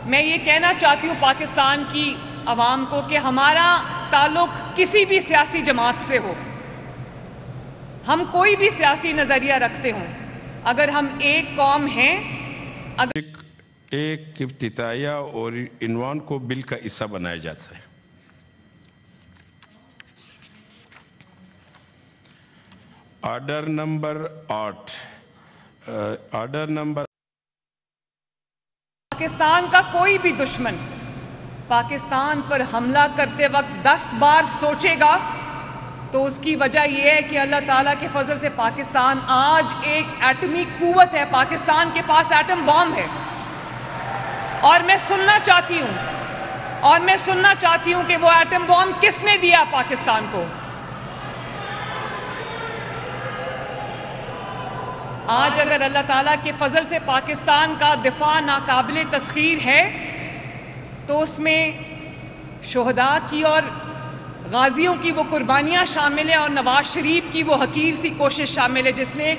میں یہ کہنا چاہتی ہوں پاکستان کی عوام کو کہ ہمارا تعلق کسی بھی سیاسی جماعت سے ہو، ہم کوئی بھی سیاسی نظریہ رکھتے ہوں، اگر ہم ایک قوم ہیں، ایک افتتاحیہ اور عنوان کو بل کا حصہ بنایا جاتا ہے۔ آرڈر نمبر 8 پاکستان کا کوئی بھی دشمن پاکستان پر حملہ کرتے وقت 10 بار سوچے گا تو اس کی وجہ یہ ہے کہ اللہ تعالیٰ کے فضل سے پاکستان آج ایک ایٹمی قوت ہے، پاکستان کے پاس ایٹم بام ہے، اور میں سننا چاہتی ہوں کہ وہ ایٹم بام کس نے دیا پاکستان کو۔ آج اگر اللہ تعالیٰ کے فضل سے پاکستان کا دفاع ناقابل تسخیر ہے تو اس میں شہداء کی اور غازیوں کی وہ قربانیاں شامل ہیں، اور نواز شریف کی وہ حقیر سی کوشش شامل ہے جس نے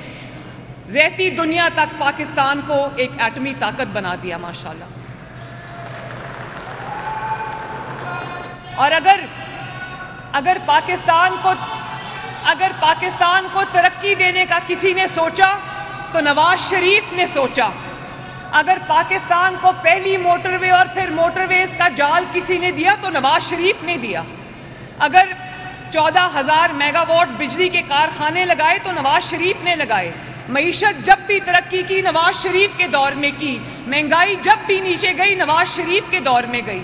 رہتی دنیا تک پاکستان کو ایک ایٹمی طاقت بنا دیا ماشاءاللہ۔ اور اگر پاکستان کو ترقی دینے کا کسی نے سوچا تو نواز شریف نے سوچا، اگر پاکستان کو پہلی موٹر وے اور پھر موٹر ویز کا جال کسی نے دیا تو نواز شریف نے دیا، اگر 14,000 میگا واٹ بجلی کے کارخانے لگائے تو نواز شریف نے لگائے، معیشت جب بھی ترقی کی نواز شریف کے دور میں کی، مہنگائی جب بھی نیچے گئی نواز شریف کے دور میں گئی،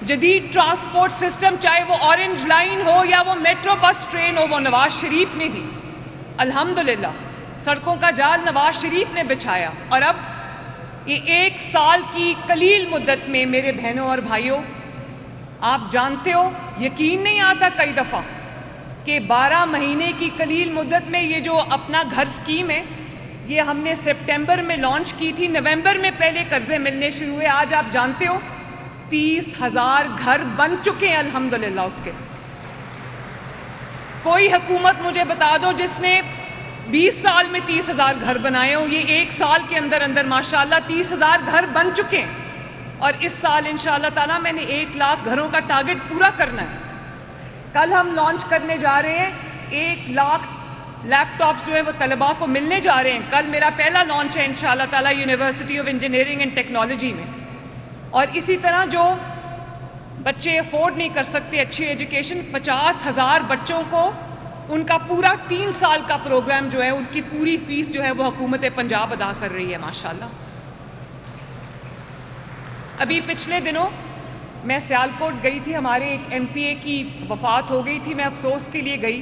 جدید ٹرانسپورٹ سسٹم چاہے وہ اورنج لائن ہو یا وہ میٹرو بس ٹرین ہو وہ نواز شریف نے دی، الحمدللہ سڑکوں کا جال نواز شریف نے بچھایا۔ اور اب یہ 1 سال کی قلیل مدت میں میرے بہنوں اور بھائیوں، آپ جانتے ہو یقین نہیں آتا کئی دفعہ کہ 12 مہینے کی قلیل مدت میں یہ جو اپنا گھر سکیم ہے یہ ہم نے سپٹمبر میں لانچ کی تھی، نومبر میں پہلے قرضے ملنے شروع ہوئے، آج آپ جانتے ہو 30,000 گھر بن چکے ہیں الحمدللہ۔ اس کے کوئی حکومت مجھے بتا دو جس نے 20 سال میں 30,000 گھر بنائے ہوں، یہ 1 سال کے اندر ماشاءاللہ 30,000 گھر بن چکے ہیں، اور اس سال انشاءاللہ تعالیٰ میں نے 1 لاکھ گھروں کا ٹارگٹ پورا کرنا ہے۔ کل ہم لانچ کرنے جا رہے ہیں 1 لاکھ لیپ ٹاپس جو ہیں وہ طلباء کو ملنے جا رہے ہیں، کل میرا پہلا لانچ ہے انشاءاللہ تعالیٰ university of engineering and technology میں۔ اور اسی طرح جو بچے افورڈ نہیں کر سکتے اچھی ایجوکیشن، 50,000 بچوں کو ان کا پورا 3 سال کا پروگرام جو ہے ان کی پوری فیس جو ہے وہ حکومت پنجاب ادا کر رہی ہے ماشاءاللہ۔ ابھی پچھلے دنوں میں سیالکوٹ گئی تھی، ہمارے ایک ایم پی اے کی وفات ہو گئی تھی، میں افسوس کے لیے گئی،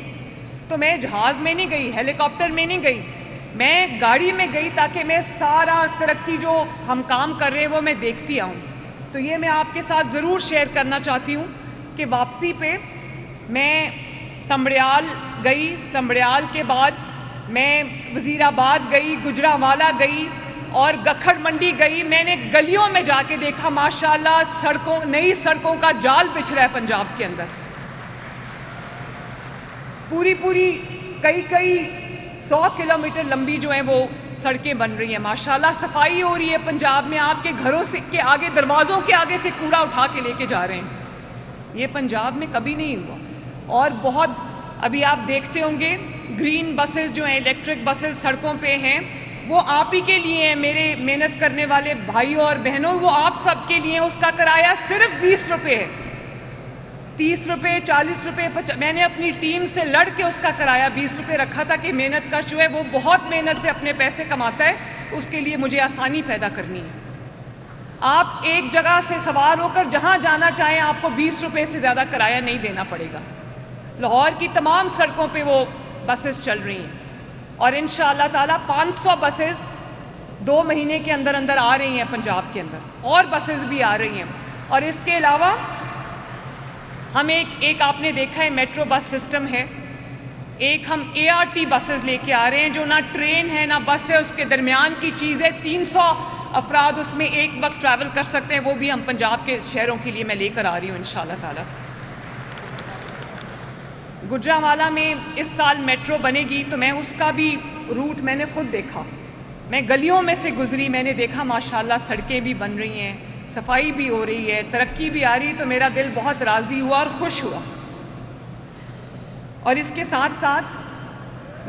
تو میں جہاز میں نہیں گئی، ہیلی کاپٹر میں نہیں گئی، میں گاڑی میں گئی تاکہ میں سارا ترقی جو ہم کام کر رہے ہیں وہ میں دیکھتی آؤں۔ تو یہ میں آپ کے ساتھ ضرور شیئر کرنا چاہتی ہوں کہ واپسی پہ میں سمبڑیال گئی، سمبڑیال کے بعد میں وزیر آباد گئی، گجرانوالہ گئی اور گکھڑ منڈی گئی، میں نے گلیوں میں جا کے دیکھا ماشاءاللہ نئی سڑکوں کا جال بچھ رہا ہے پنجاب کے اندر، پوری کئی 100 کلومیٹر لمبی جو ہیں وہ سڑکیں بن رہی ہیں ماشاءاللہ، صفائی ہو رہی ہے پنجاب میں، آپ کے گھروں کے آگے دروازوں کے آگے سے کوڑا اٹھا کے لے کے جا رہے ہیں، یہ پنجاب میں کبھی نہیں ہوا۔ اور بہت ابھی آپ دیکھتے ہوں گے گرین بسز جو ہیں، الیکٹرک بسز سڑکوں پہ ہیں، وہ آپ ہی کے لیے ہیں میرے محنت کرنے والے بھائیوں اور بہنوں، وہ آپ سب کے لیے، اس کا کرایہ صرف 20 روپے ہے، 30 روپے 40 روپے، میں نے اپنی ٹیم سے لڑ کے اس کا کرایہ 20 روپے رکھا تھا کہ محنت کش جو ہے وہ بہت محنت سے اپنے پیسے کماتا ہے، اس کے لیے مجھے آسانی پیدا کرنی ہے۔ آپ ایک جگہ سے سوار ہو کر جہاں جانا چاہیں آپ کو 20 روپے سے زیادہ کرایہ نہیں دینا پڑے گا۔ لاہور کی تمام سڑکوں پہ وہ بسز چل رہی ہیں، اور انشاءاللہ تعالیٰ 500 بسز 2 مہینے کے اندر آ رہی ہیں پنجاب کے اندر، اور بسز بھی آ رہی ہیں۔ اور اس کے علاوہ ہم ایک آپ نے دیکھا ہے میٹرو بس سسٹم ہے، ایک ہم ART بسز لے کے آ رہے ہیں جو نہ ٹرین ہے نہ بس ہے، اس کے درمیان کی چیز ہے، 300 افراد اس میں ایک وقت ٹریول کر سکتے ہیں، وہ بھی ہم پنجاب کے شہروں کے لیے میں لے کر آ رہی ہوں انشاءاللہ تعالیٰ۔ گجرانوالہ میں اس سال میٹرو بنے گی تو میں اس کا بھی روٹ میں نے خود دیکھا، میں گلیوں میں سے گزری، میں نے دیکھا ماشاءاللہ سڑکیں بھی بن رہی ہیں، صفائی بھی ہو رہی ہے, ترقی بھی آ رہی, تو میرا دل بہت راضی ہوا اور خوش ہوا. اور اس کے ساتھ ساتھ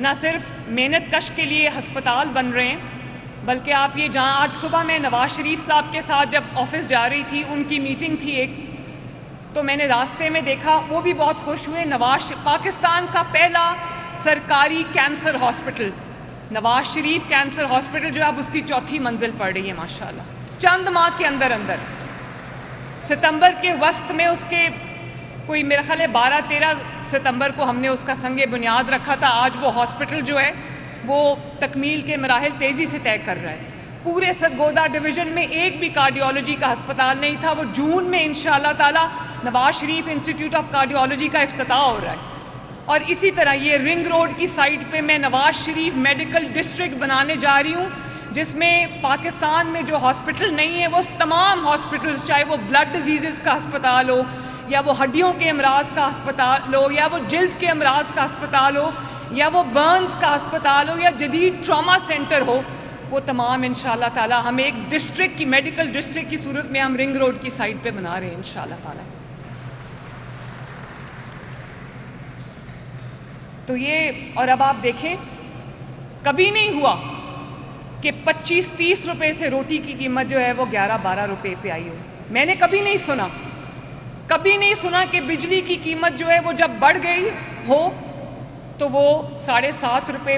نہ صرف محنت کش کے لیے ہسپتال بن رہے ہیں, بلکہ آپ یہ جہاں آج صبح میں نواز شریف صاحب کے ساتھ جب آفس جا رہی تھی, ان کی میٹنگ تھی ایک, تو میں نے راستے میں دیکھا, وہ بھی بہت خوش ہوئے. پاکستان کا پہلا سرکاری cancer hospital Nawaz Sharif cancer hospital جو اب اس کی 4تھی منزل پڑ رہی ہے ماشاءاللہ, چند ماہ کے اندر. ستمبر کے وسط میں اس کے کوئی میرا خیال ہے 12-13 ستمبر کو ہم نے اس کا سنگ بنیاد رکھا تھا. آج وہ ہاسپٹل جو ہے وہ تکمیل کے مراحل تیزی سے طے کر رہا ہے. پورے سرگودا ڈویژن میں ایک بھی کارڈیولوجی کا ہسپتال نہیں تھا. وہ جون میں انشاءاللہ تعالی Nawaz Sharif institute of cardiology کا افتتاح ہو رہا ہے. اور اسی طرح یہ رنگ روڈ کی سائٹ پہ میں نواز شریف میڈیکل ڈسٹرکٹ بنانے جا رہی ہوں, جس میں پاکستان میں جو ہاسپٹل نہیں ہے وہ تمام ہاسپٹلز, چاہے وہ بلڈ ڈیزیزز کا ہسپتال ہو, یا وہ ہڈیوں کے امراض کا ہسپتال ہو, یا وہ جلد کے امراض کا ہسپتال ہو, یا وہ برنز کا ہسپتال ہو, یا جدید ٹراما سینٹر ہو, وہ تمام انشاءاللہ تعالی ہم ایک ڈسٹرکٹ کی میڈیکل ڈسٹرکٹ کی صورت میں ہم رنگ روڈ کی سائٹ پہ بنا رہے ہیں انشاءاللہ تعالی. تو یہ, اور اب آپ دیکھیں, کبھی نہیں ہوا کہ 25-30 روپے سے روٹی کی قیمت جو ہے وہ 11-12 روپے پہ آئی ہو. میں نے کبھی نہیں سنا کہ بجلی کی قیمت جو ہے وہ جب بڑھ گئی ہو تو وہ 7.5 روپے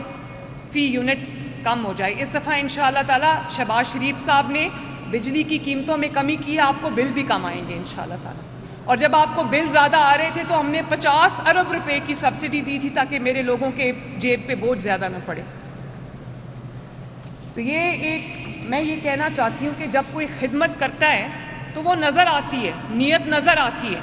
فی یونٹ کم ہو جائے. اس دفعہ انشاءاللہ تعالی شہباز شریف صاحب نے بجلی کی قیمتوں میں کمی کی, آپ کو بل بھی کم آئیں گے انشاءاللہ تعالی. اور جب آپ کو بل زیادہ آ رہے تھے تو ہم نے 50 ارب روپے کی سبسڈی دی تھی تاکہ میرے لوگوں کے جیب پہ بوجھ زیادہ نہ پڑے. تو میں یہ کہنا چاہتی ہوں کہ جب کوئی خدمت کرتا ہے تو وہ نظر آتی ہے, نیت نظر آتی ہے.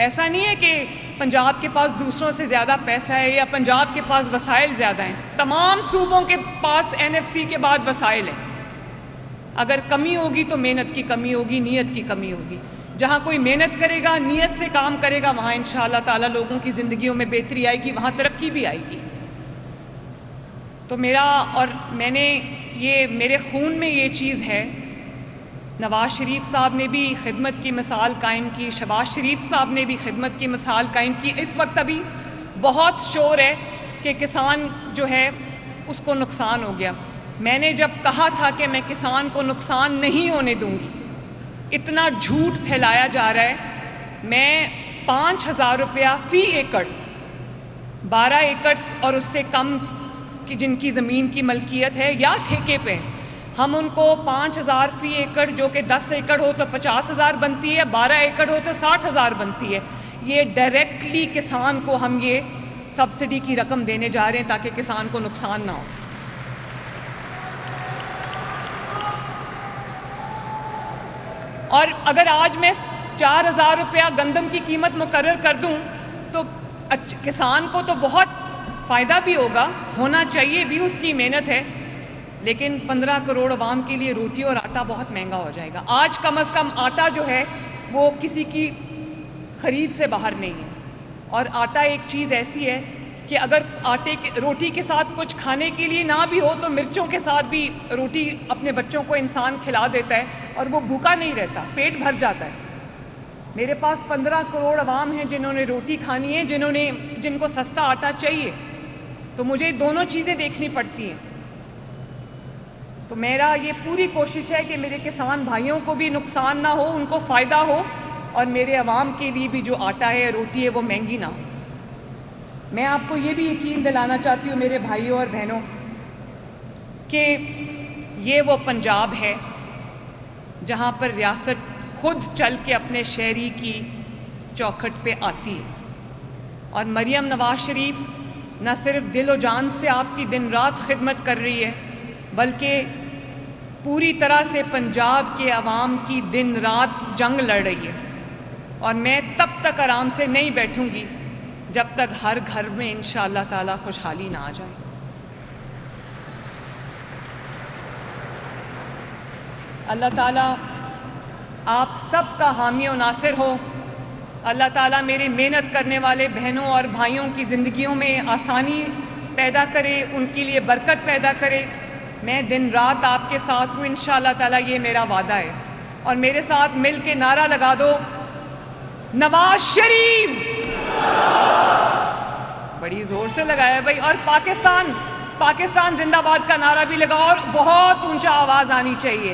ایسا نہیں ہے کہ پنجاب کے پاس دوسروں سے زیادہ پیسہ ہے یا پنجاب کے پاس وسائل زیادہ ہیں. تمام صوبوں کے پاس NFC کے بعد وسائل ہیں. اگر کمی ہوگی تو محنت کی کمی ہوگی, نیت کی کمی ہوگی. جہاں کوئی محنت کرے گا, نیت سے کام کرے گا, وہاں انشاءاللہ تعالی لوگوں کی زندگیوں میں بہتری آئے گی, وہاں ترقی بھی آئے گی. تو میرے خون میں یہ چیز ہے. نواز شریف صاحب نے بھی خدمت کی مثال قائم کی, شہباز شریف صاحب نے بھی خدمت کی مثال قائم کی. اس وقت ابھی بہت شور ہے کہ کسان جو ہے اس کو نقصان ہو گیا. میں نے جب کہا تھا کہ میں کسان کو نقصان نہیں ہونے دوں گی, اتنا جھوٹ پھیلایا جا رہا ہے. میں 5,000 روپیہ فی ایکڑ, 12 ایکڑ اور اس سے کم کی جن کی زمین کی ملکیت ہے یا ٹھیکے پہ, ہم ان کو 5,000 فی ایکڑ, جو کہ 10 ایکڑ ہو تو 50,000 بنتی ہے, 12 ایکڑ ہو تو 60,000 بنتی ہے. یہ ڈائریکٹلی کسان کو ہم یہ سبسڈی کی رقم دینے جا رہے ہیں تاکہ کسان کو نقصان نہ ہو. اور اگر آج میں 4,000 روپیہ گندم کی قیمت مقرر کر دوں تو کسان کو تو بہت فائدہ بھی ہوگا, ہونا چاہیے بھی, اس کی محنت ہے. لیکن 15 کروڑ عوام کے لیے روٹی اور آٹا بہت مہنگا ہو جائے گا. آج کم از کم آٹا جو ہے وہ کسی کی خرید سے باہر نہیں ہے. اور آٹا ایک چیز ایسی ہے کہ اگر روٹی کے ساتھ کچھ کھانے کے لیے نہ بھی ہو تو مرچوں کے ساتھ بھی روٹی اپنے بچوں کو انسان کھلا دیتا ہے اور وہ بھوکا نہیں رہتا, پیٹ بھر جاتا ہے. میرے پاس 15 کروڑ عوام ہیں جنہوں نے روٹی کھانی ہے, جن کو سستا آٹا چاہیے. تو مجھے دونوں چیزیں دیکھنی پڑتی ہیں. تو میرا یہ پوری کوشش ہے کہ میرے کسان بھائیوں کو بھی نقصان نہ ہو, ان کو فائدہ ہو, اور میرے عوام کے لیے بھی جو آٹا ہے, روٹی ہے, وہ مہنگی نہ ہو. میں آپ کو یہ بھی یقین دلانا چاہتی ہوں میرے بھائیوں اور بہنوں کہ یہ وہ پنجاب ہے جہاں پر ریاست خود چل کے اپنے شہری کی چوکھٹ پہ آتی ہے. اور مریم نواز شریف نہ صرف دل و جان سے آپ کی دن رات خدمت کر رہی ہے, بلکہ پوری طرح سے پنجاب کے عوام کی دن رات جنگ لڑ رہی ہے. اور میں تب تک آرام سے نہیں بیٹھوں گی جب تک ہر گھر میں انشاءاللہ تعالی خوشحالی نہ آ جائے. اللہ تعالیٰ آپ سب کا حامی و ناصر ہو. اللہ تعالیٰ میرے محنت کرنے والے بہنوں اور بھائیوں کی زندگیوں میں آسانی پیدا کرے, ان کے لیے برکت پیدا کرے. میں دن رات آپ کے ساتھ ہوں انشاءاللہ تعالیٰ, یہ میرا وعدہ ہے. اور میرے ساتھ مل کے نعرہ لگا دو، نواز شریف، بڑی زور سے لگایا بھائی، اور پاکستان زندہ باد کا نعرہ بھی لگاؤ، اور بہت اونچا آواز آنی چاہیے،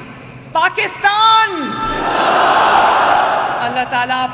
پاکستان۔ اللہ تعالیٰ